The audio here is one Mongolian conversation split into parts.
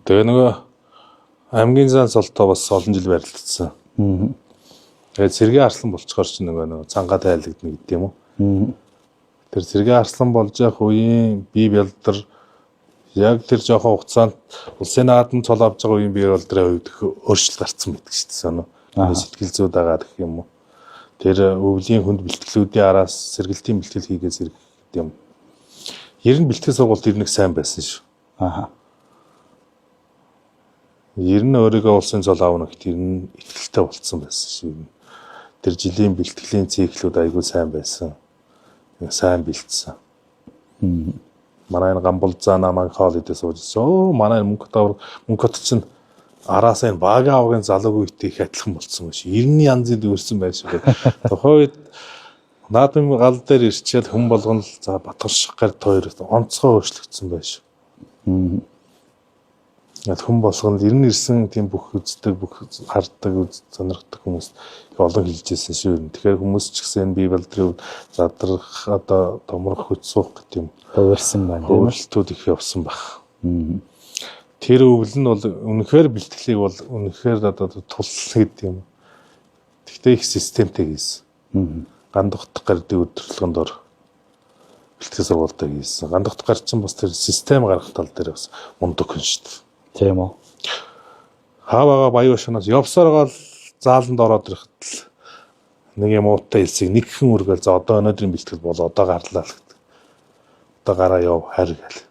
Тэгээ нөгөө аймгийн зан солтоо бас олон жил барилдсан. Тэгээд Сэргээ Арслан болцохоор ч нөгөө цангаа тайлагдана гэдэг юм уу. Тэр Сэргээ Арслан болж явах үеийн бие бялдар яг тэр жоохон хугацаанд улсын наадам цол авж байгаа үеийн бие бялдрын хувьд өөрчлөлт гарцсан байдаг шүү дээ соно. Сэтгэл зүйд байгаа гэх юм уу. Тэр өвлийн хүнд бэлтгэлүүдийн араас сэргэлтийн бэлтгэл хийгээс ирэх гэдэг юм. Ер нь бэлтгэл сургалт ирнэг сайн байсан шүү. Ер нь өөрийгөө улсын цол аавна гэхэд ер нь ихтэй болцсон байсан шүү. Тэр жилийн бэлтгэлийн циклүүд айгүй сайн байсан. Сайн бэлдсэн. Манай Гамболзаа намайг хоол идэ суужсэн. Манай мөнгөт чинь араасаа энэ бага авгийн залууг үетэй их адилхан болцсон байх. 90 янзын дүүрсэн байх шиг. Тухайд наадмын гал дээр ирчээд хүн болгоно л за Батарших гард хоёр онцгой өөрчлөгдсөн байх. Яг хүн болгоно ер нь ирсэн тийм бүх үздэг, бүх харддаг, сонирхдаг хүмүүс олон хэлжсэн шүү. Тэгэхээр хүмүүс ч гэсэн бие балдрын задрах одоо томрох хүч суух гэдэг юм хувирсан байна. Хөвөлтүүд их явсан баг. Тэр өвөл нь бол үнэхээр бэлтгэлийг бол үнэхээр одоо тулсан гэдэг юм. Тэгтээ их системтэй хийсэн. Гандухтах гардын өдрлөгөнд ор бэлтгэл сургалтаа хийсэн. Гандухтах гар чинь бас тэр систем гаргах тал дээр бас мундаг хүн шүү дээ. Тийм үү. Хаваага баян шунаас явсаргаал зааланд ороод ирэхэд л нэг юм уутай хэлсийг нэг хэн үргээл за одоо өнөөдрийн бэлтгэл бол одоо гарлаа л гэдэг. Одоо гараа яв харь гэл.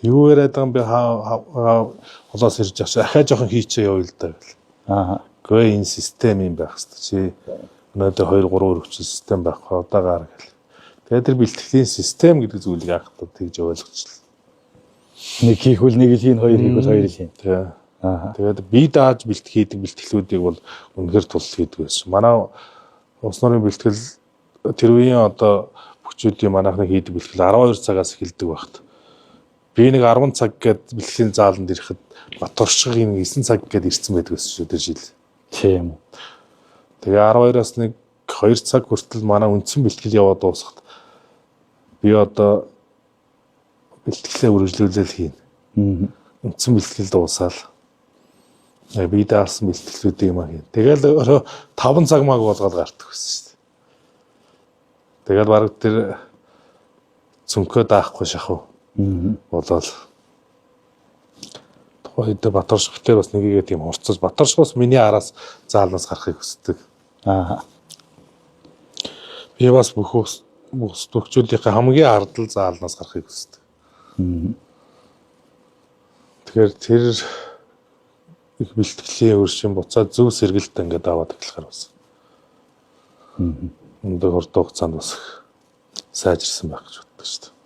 Юу яриад байгаа юм бэ холоос ирж авч ахаа жоохон хийчээ яв л да гэл. Гээ энэ систем юм байх хэвээр чи өнөөдөр 2 3 өрөвчл систем байхгүй одоо гар гэл. Тэгээд тэр бэлтгэлийн систем гэдэг зүйлийг анхдаа тэгж ойлгочихлоо. Нэг хийхүүл нэг л хийн, хоёр хийхүүл хоёр л хийн. Тэгээд бие дааж бэлтгэх бэлтгэлүүдийг бол үнэхээр тул хийдэг байсан. Манай улс нурын бэлтгэл тэр үеийн одоо бүхчүүдийн манайхны хийдэг бэлтгэл 12 цагаас эхэлдэг багт. Би нэг 10 цаг гээд бэлтгэлийн зааланд ирэхэд Батаршихын 9 цаг гээд ирсэн байдаг гэсэн шүү тэр жил. Тийм үү. Тэгээ 12-аас нэг 2 цаг хүртэл манай үндсэн бэлтгэл яваад дуусахад би одоо бэлтгэлээ үргэлжлүүлэл хийн. Үндсэн бэлтгэл дуусаал. Би даасан бэлтгэлүүдийг юм хийн. Тэгэл 5 цаг маг болгоод гардаг байсан шүү дээ. Тэгэл баг тэр цүнхөө даахгүй шахав. Болоод тухайд Батарших дээр бас нэгийгээ тийм хурцаж Батаршихаас миний араас заалнаас гарахыг хүсдэг. Би бас бүх төгчүүдийнхээ хамгийн ардл заалнаас гарахыг хүсдэг. Тэгэхээр тэр их бэлтгэлийн өршин буцаад зөв сэргэлт ингээд аваад эхлэхээр бас. Өндөр хурд хугацаанд бас сайжирсан байх гэж боддог шүү дээ.